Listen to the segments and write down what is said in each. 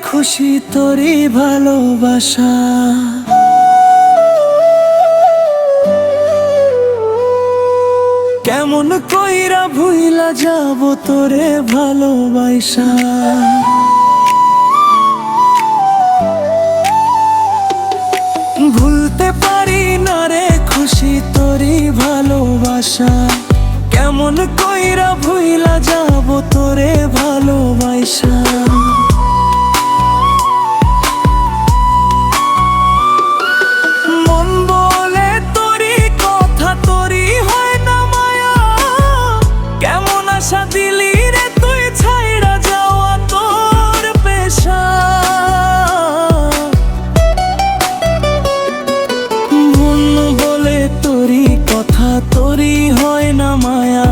খুশি তোরই ভালোবাসা। কেমন কইরা ভুইলা যাব তোরে ভালোবাসা। ভুলতে পারি না রে খুশি তোরই ভালোবাসা। কেমন কইরা ভুইলা যাব তোরে ভালোবাসা। মন বলে তোরই কথা, তোরই হয় না মায়া। কেমন আশা দিলি রে তুই ছাইড়া যাওয়া তোর পেশা। মন বলে তোরই কথা, তোরই হয় না মায়া।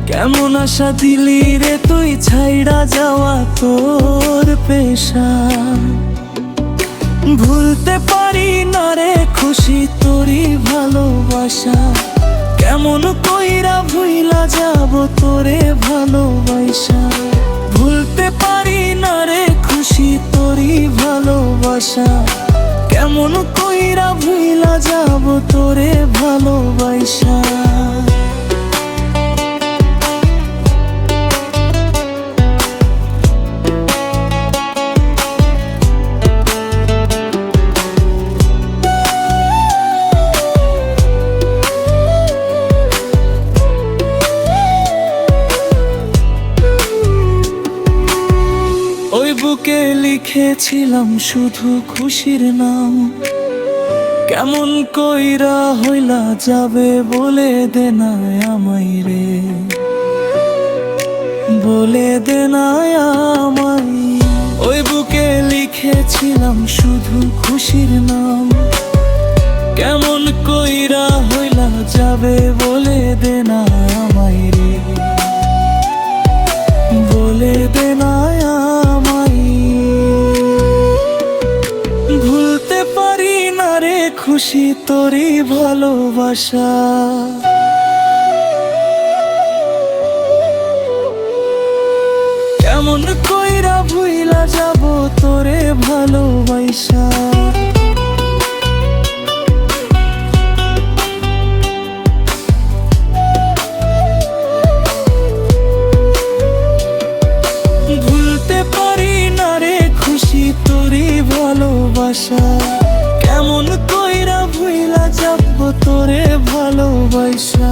কেমন আশা দিলি রে তুই ছাইড়া যাওয়া তোর পেশা। ভুলতে পারি না রে খুশি তোরই ভালোবাসা। কেমন কইরা ভুইলা যাব তোরে ভালোবাসা। ভুলতে পারি না রে খুশি তোরই ভালোবাসা। কেমন কইরা ভুইলা যাব তোরে ভালোবাসা। ওই বুকে লিখেছিলাম শুধু খুশির নাম। কেমন কইরা হইলা যাবে বলে দে না আমায় রে, বলে দে না আমায়। ওই বুকে লিখেছিলাম শুধু খুশির নাম। কেমন কইরা হইলা যাবে বলে দে না আমায় রে, বলে দে না আমায়। ভুলতে পারি না রে খুশি তোরই ভালোবাসা। কেমন কইরা ভুইলা যাব তোরে ভালোবাসা। ভুলতে পারি না রে খুশি তোরই ভালোবাসা। কেমন কইরা ভুইলা যাব তোরে ভালোবাসা।